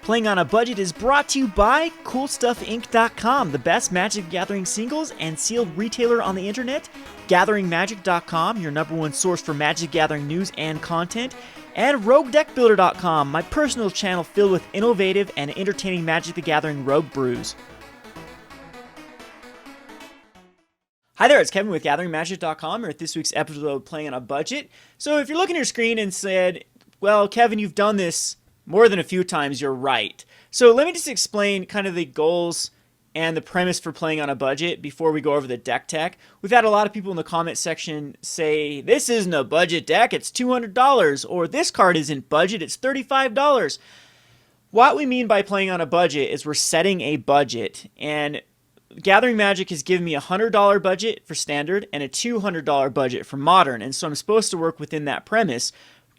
Playing on a Budget is brought to you by CoolStuffInc.com, the best Magic the Gathering singles and sealed retailer on the internet, GatheringMagic.com, your #1 source for Magic the Gathering news and content, and RogueDeckBuilder.com, my personal channel filled with innovative and entertaining Magic the Gathering rogue brews. Hi there, it's Kevin with GatheringMagic.com. We're at this week's episode of Playing on a Budget. So if you're looking at your screen and said, well, Kevin, you've done this more than a few times, you're right. So let me just explain kind of the goals and the premise for playing on a budget before we go over the deck tech. We've had a lot of people in the comment section say, this isn't a budget deck, it's $200, or this card isn't budget, it's $35. What we mean by playing on a budget is we're setting a budget, and Gathering Magic has given me a $100 budget for standard and a $200 budget for modern, and so I'm supposed to work within that premise.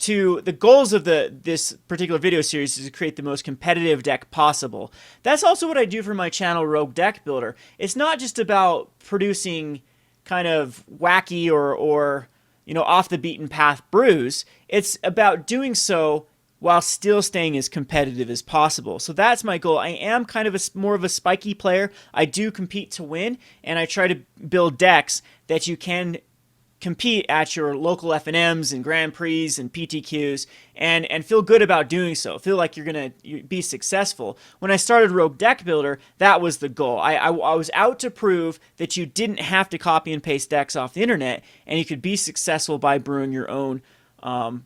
The goals of this particular video series is to create the most competitive deck possible. That's also what I do for my channel, Rogue Deck Builder. It's not just about producing kind of wacky or off the beaten path brews. It's about doing so while still staying as competitive as possible. So that's my goal. I am kind of more of a spiky player. I do compete to win, and I try to build decks that you can compete at your local F&Ms and Grand Prix and PTQs and feel good about doing so. Feel like you're going to be successful. When I started Rogue Deck Builder, that was the goal. I was out to prove that you didn't have to copy and paste decks off the internet, and you could be successful by brewing your own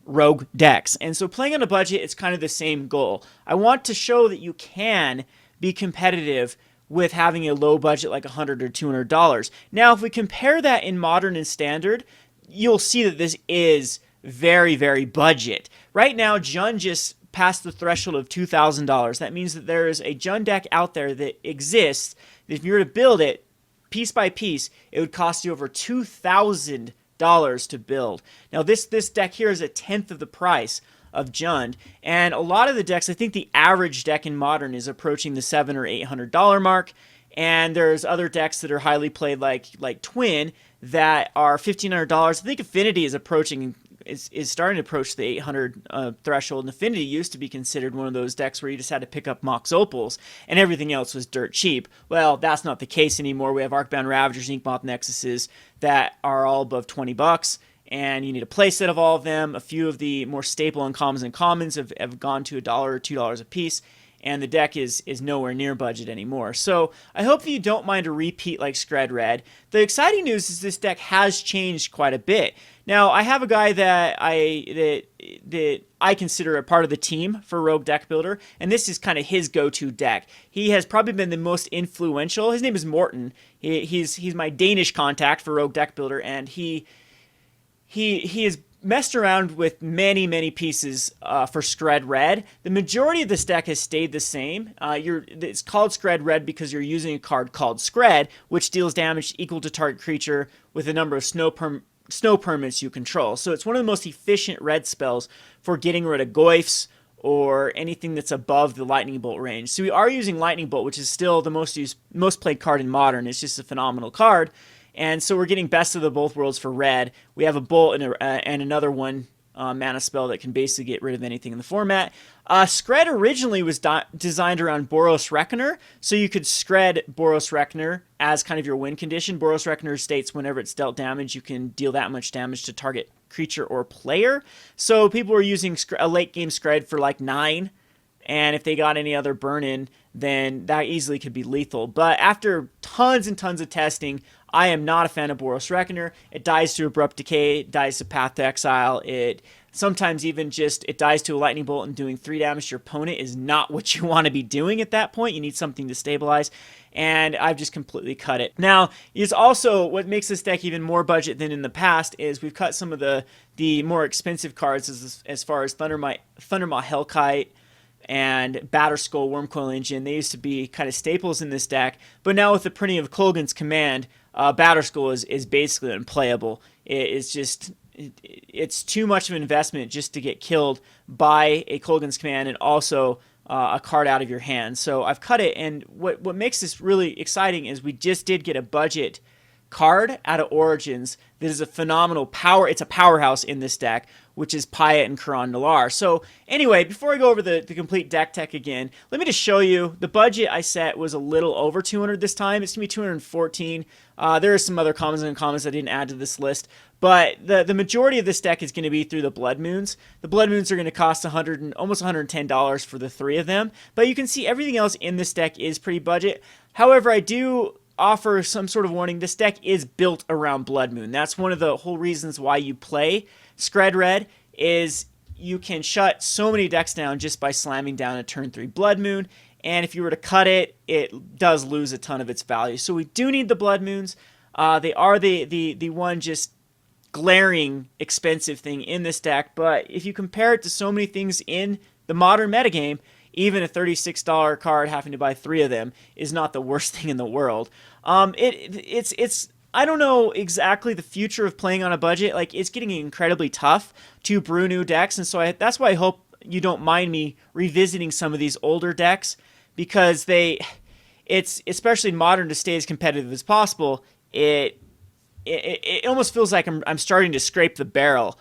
rogue decks. And so playing on a budget, it's kind of the same goal. I want to show that you can be competitive with having a low budget like $100 or $200. Now, if we compare that in modern and standard, you'll see that this is very, very budget. Right now, Jund just passed the threshold of $2,000. That means that there is a Jund deck out there that exists. If you were to build it piece by piece, it would cost you over $2,000 to build. Now, this deck here is a tenth of the price of Jund, and a lot of the decks, I think the average deck in modern is approaching the $700 or $800 mark, and there's other decks that are highly played like Twin that are $1,500. I think Affinity is starting to approach the 800 threshold, and Affinity used to be considered one of those decks where you just had to pick up Mox Opals and everything else was dirt cheap. Well, that's not the case anymore. We have Arcbound Ravagers, Inkmoth Nexuses that are all above $20, and you need a playset of all of them. A few of the more staple uncommons and commons have gone to $1 or $2 a piece, and the deck is nowhere near budget anymore. So I hope that you don't mind a repeat like Skred Red. The exciting news is this deck has changed quite a bit. Now, I have a guy that I consider a part of the team for Rogue Deck Builder, and this is kind of his go-to deck. He has probably been the most influential. His name is Morten. He's my Danish contact for Rogue Deck Builder, and he has messed around with many pieces for Skred Red. The majority of this deck has stayed the same. It's called Skred Red because you're using a card called Skred, which deals damage equal to target creature with a number of snow permanents you control. So it's one of the most efficient red spells for getting rid of Goyfs or anything that's above the Lightning Bolt range. So we are using Lightning Bolt, which is still the most played card in Modern. It's just a phenomenal card. And so we're getting best of the both worlds for red. We have a Bolt and another one mana spell that can basically get rid of anything in the format. Skred originally was designed around Boros Reckoner, so you could Skred Boros Reckoner as kind of your win condition. Boros Reckoner states whenever it's dealt damage, you can deal that much damage to target creature or player. So people were using a late game Skred for like 9, and if they got any other burn-in, then that easily could be lethal. But after tons and tons of testing, I am not a fan of Boros Reckoner. It dies to Abrupt Decay, it dies to Path to Exile, it sometimes even it dies to a Lightning Bolt, and doing 3 damage to your opponent is not what you want to be doing at that point. You need something to stabilize, and I've just completely cut it. Now, it's also what makes this deck even more budget than in the past is we've cut some of the more expensive cards as far as Thundermaw Hellkite and Batterskull Wormcoil Engine. They used to be kind of staples in this deck, but now with the printing of Kolaghan's Command, Batterskull is basically unplayable. It's too much of an investment just to get killed by a Kolaghan's Command and also a card out of your hand. So I've cut it, and what makes this really exciting is we just did get a budget card out of Origins that is a phenomenal power. It's a powerhouse in this deck which is Pia and Kiran Nalaar. So anyway, before I go over the complete deck tech again, let me just show you the budget I set was a little over 200 this time. It's going to be 214. There are some other commons and uncommons I didn't add to this list, but the majority of this deck is going to be through the Blood Moons. The Blood Moons are going to cost almost $110 for the 3 of them, but you can see everything else in this deck is pretty budget. However, I do offer some sort of warning. This deck is built around Blood Moon. That's one of the whole reasons why you play Skred Red, is you can shut so many decks down just by slamming down a turn 3 Blood Moon, and if you were to cut it, it does lose a ton of its value. So we do need the Blood Moons. They are the one just glaring expensive thing in this deck, but if you compare it to so many things in the modern metagame, even a $36 card having to buy 3 of them is not the worst thing in the world. It's I don't know exactly the future of playing on a budget. Like, it's getting incredibly tough to brew new decks, and so that's why I hope you don't mind me revisiting some of these older decks, because it's especially in modern, to stay as competitive as possible. It almost feels like I'm starting to scrape the barrel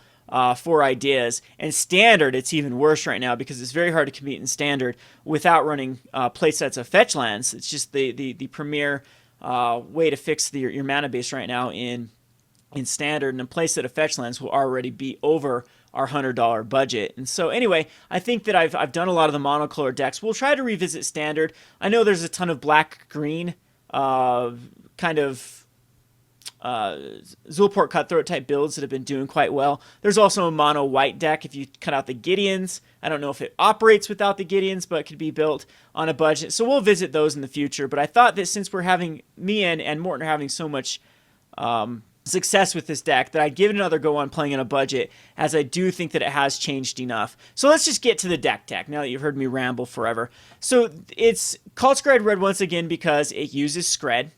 for ideas. And Standard, it's even worse right now, because it's very hard to compete in Standard without running playsets of fetch lands. It's just the premier way to fix your mana base right now in Standard, and a playset of fetch lands will already be over our $100 budget. And so anyway, I think that I've done a lot of the monocolor decks. We'll try to revisit Standard. I know there's a ton of black-green kind of Zulport Cutthroat type builds that have been doing quite well. There's also a mono white deck if you cut out the Gideons. I don't know if it operates without the Gideons, but it could be built on a budget. So we'll visit those in the future. But I thought that since we're having, me and Morton are having so much success with this deck, that I'd give it another go on playing on a budget, as I do think that it has changed enough. So let's just get to the deck tech, now that you've heard me ramble forever. So it's called Skred Red once again because it uses Skred.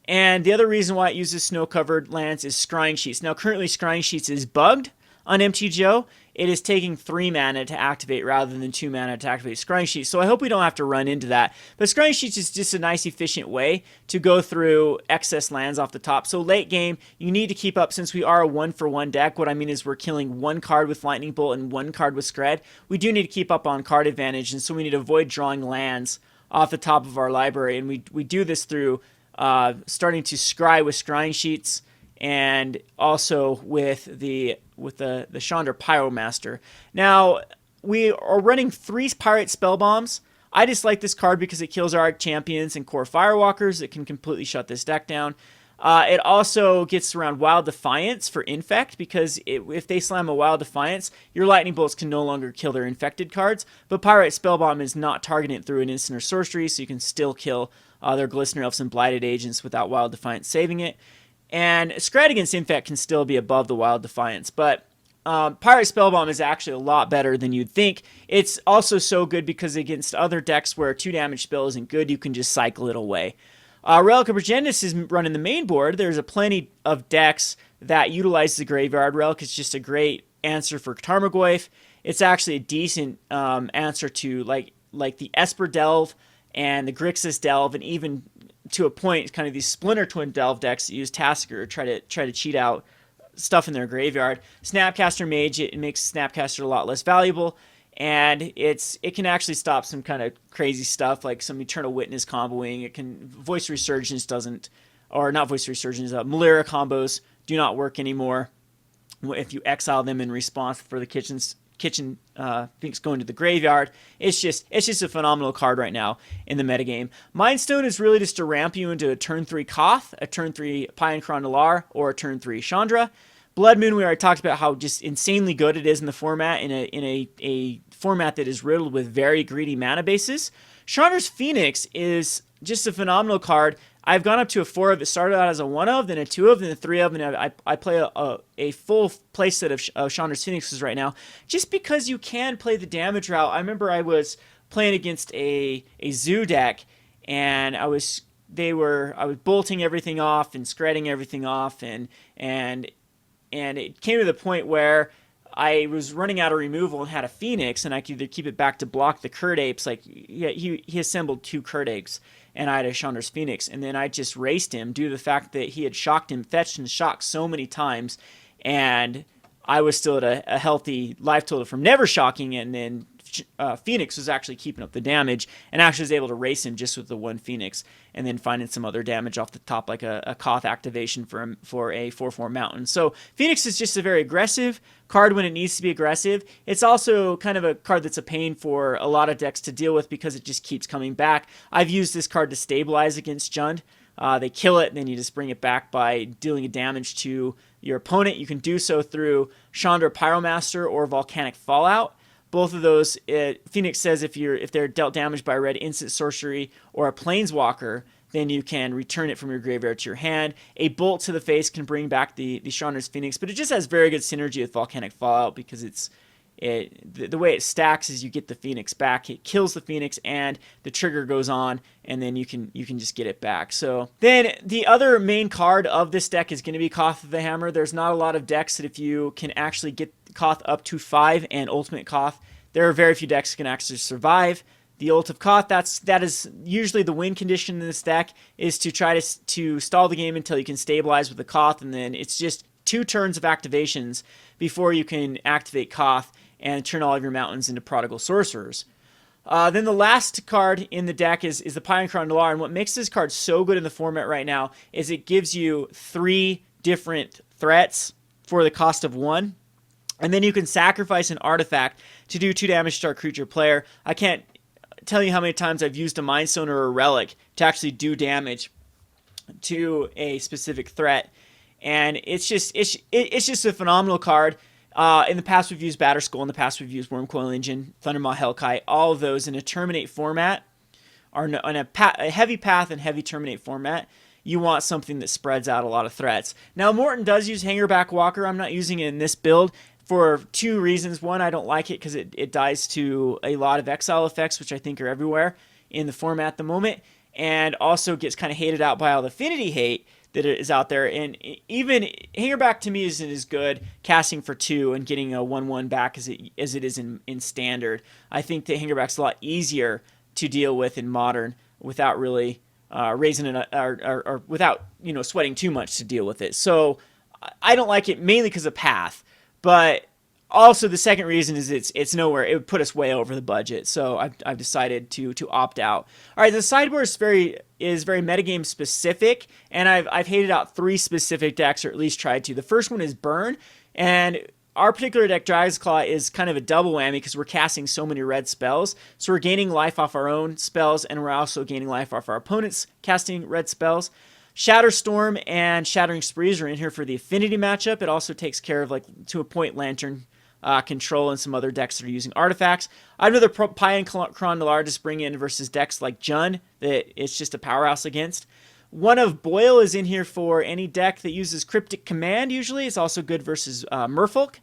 And the other reason why it uses snow-covered lands is Scrying Sheets. Now, currently, Scrying Sheets is bugged on MTGO. It is taking 3 mana to activate rather than 2 mana to activate Scrying Sheets. So I hope we don't have to run into that. But Scrying Sheets is just a nice, efficient way to go through excess lands off the top. So late game, you need to keep up, since we are a 1-for-1 deck. What I mean is we're killing 1 card with Lightning Bolt and 1 card with Skred. We do need to keep up on card advantage, and so we need to avoid drawing lands off the top of our library. And we do this through starting to scry with Scrying Sheets, and also with the Chandra Pyromaster. Now, we are running 3 Pyrite Spellbombs. I just like this card because it kills our Champions and core Firewalkers. It can completely shut this deck down. It also gets around Wild Defiance for Infect, because if they slam a Wild Defiance, your Lightning Bolts can no longer kill their infected cards, but Pyrite Spellbomb is not targeted through an instant or sorcery, so you can still kill their Glistener Elves and Blighted Agents without Wild Defiance saving it. And Skred against Infect can still be above the Wild Defiance, but Pyrite Spellbomb is actually a lot better than you'd think. It's also so good because against other decks where a 2 damage spell isn't good, you can just cycle it away. Relic of Progenitus is run in the main board. There's plenty of decks that utilize the graveyard. Relic is just a great answer for Tarmogoyf. It's actually a decent answer to like the Esper Delve and the Grixis Delve, and even to a point, kind of these Splinter Twin Delve decks that use Tasker to try to cheat out stuff in their graveyard. Snapcaster Mage, it makes Snapcaster a lot less valuable, and it can actually stop some kind of crazy stuff like some Eternal Witness comboing. It can Voice Resurgence doesn't, or not Voice Resurgence. Malera combos do not work anymore if you exile them in response for the kitchen things going to the graveyard. It's just a phenomenal card right now in the metagame. Mindstone is really just to ramp you into a turn 3 Koth, a turn 3 Pia and Kiran Nalaar, or a turn 3 Chandra. Blood Moon, we already talked about how just insanely good it is in the format, in a format that is riddled with very greedy mana bases. Chandra's Phoenix is just a phenomenal card. I've gone up to a 4 of. It started out as a 1 of, then a 2 of, then a 3 of, and I play a full playset of Chandra's Phoenixes right now, just because you can play the damage route. I remember I was playing against a Zoo deck, and I was bolting everything off and Skredding everything off, and it came to the point where I was running out of removal and had a Phoenix, and I could either keep it back to block the Curd Apes. Like, he assembled 2 Curd Apes, and I had a Chandra's Phoenix, and then I just raced him due to the fact that he had shocked him, fetched and shocked so many times, and I was still at a healthy life total from never shocking, and then Phoenix was actually keeping up the damage and actually was able to race him just with the one Phoenix, and then finding some other damage off the top, like a Koth activation for a 4/4 mountain. So Phoenix is just a very aggressive card when it needs to be aggressive. It's also kind of a card that's a pain for a lot of decks to deal with because it just keeps coming back. I've used this card to stabilize against Jund. They kill it, and then you just bring it back by dealing a damage to your opponent. You can do so through Chandra, Pyromaster, or Volcanic Fallout. Both of those, Phoenix says if they're dealt damage by a red instant sorcery or a planeswalker, then you can return it from your graveyard to your hand. A bolt to the face can bring back the Chandra's Phoenix, but it just has very good synergy with Volcanic Fallout because the way it stacks is you get the Phoenix back, it kills the Phoenix, and the trigger goes on, and then you can just get it back. So then the other main card of this deck is going to be Koth of the Hammer. There's not a lot of decks that if you can actually get Koth up to 5 and Ultimate Koth, there are very few decks that can actually survive the ult of Koth. That is usually the win condition in this deck, is to try to stall the game until you can stabilize with the Koth, and then it's just 2 turns of activations before you can activate Koth and turn all of your mountains into Prodigal Sorcerers. Then the last card in the deck is the Pia and Kiran Nalaar, and what makes this card so good in the format right now is it gives you 3 different threats for the cost of 1, and then you can sacrifice an artifact to do 2 damage to our creature player. I can't tell you how many times I've used a Mind Stone or a Relic to actually do damage to a specific threat, and it's just a phenomenal card. In the past, we've used Batterskull. In the past, we've used Wormcoil Engine, Thundermaw Hellkite. All of those in a Terminate format, or in a heavy path and heavy Terminate format. You want something that spreads out a lot of threats. Now, Morton does use Hangerback Walker. I'm not using it in this build for 2 reasons. One, I don't like it because it dies to a lot of exile effects, which I think are everywhere in the format at the moment, and also gets kind of hated out by all the affinity hate that is out there. And even Hangerback to me isn't as good casting for 2 and getting a 1/1 back as it is in Standard. I think that Hangerback's a lot easier to deal with in Modern without really raising it or without sweating too much to deal with it. So I don't like it mainly because of path, but also the second reason is it's nowhere. It would put us way over the budget, so I've decided to opt out. All right, the sideboard is very metagame specific, and I've hated out 3 specific decks, or at least tried to. The first one is Burn, and our particular deck, Dragon's Claw, is kind of a double whammy because we're casting so many red spells. So we're gaining life off our own spells, and we're also gaining life off our opponents casting red spells. Shatterstorm and Shattering Sprees are in here for the affinity matchup. It also takes care of, to a point, Lantern control and some other decks that are using artifacts. I'd rather Pia and Kiran Nalaar just bring in versus decks like Jund that it's just a powerhouse against. One of Boil is in here for any deck that uses Cryptic Command usually. It's also good versus Merfolk.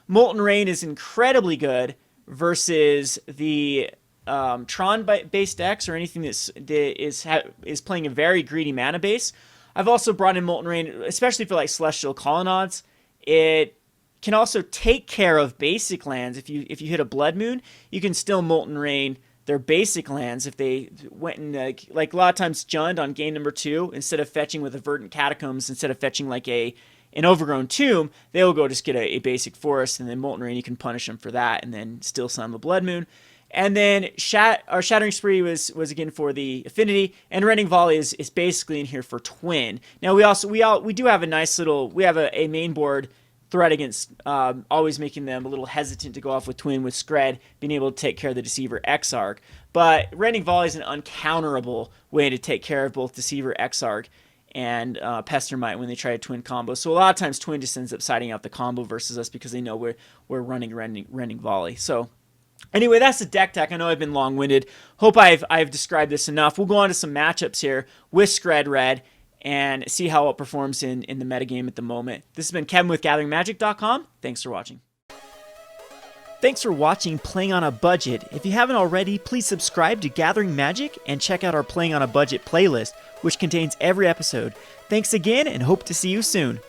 Molten Rain is incredibly good versus the Tron-based decks or anything that is playing a very greedy mana base. I've also brought in Molten Rain, especially for Celestial Colonnades. It can also take care of basic lands. If you hit a Blood Moon, you can still Molten Rain their basic lands if they went in, like a lot of times Jund on game number 2, instead of fetching with a Verdant Catacombs, instead of fetching an Overgrown Tomb, they will go just get a basic forest, and then Molten Rain, you can punish them for that, and then still summon the Blood Moon. And then Shattering Spree was again for the affinity, and Rending Volley is basically in here for twin. Now we do have a nice little, we have a main board threat against always making them a little hesitant to go off with twin with Skred, being able to take care of the Deceiver Exarch. But Rending Volley is an uncounterable way to take care of both Deceiver Exarch and Pestermite when they try a twin combo. So a lot of times twin just ends up siding out the combo versus us because they know we're running Rending Volley. So anyway, that's the deck tech. I know I've been long-winded. Hope I've described this enough. We'll go on to some matchups here with Skred Red and see how it performs in the metagame at the moment. This has been Kevin with GatheringMagic.com. Thanks for watching. Thanks for watching Playing on a Budget. If you haven't already, please subscribe to Gathering Magic and check out our Playing on a Budget playlist, which contains every episode. Thanks again, and hope to see you soon.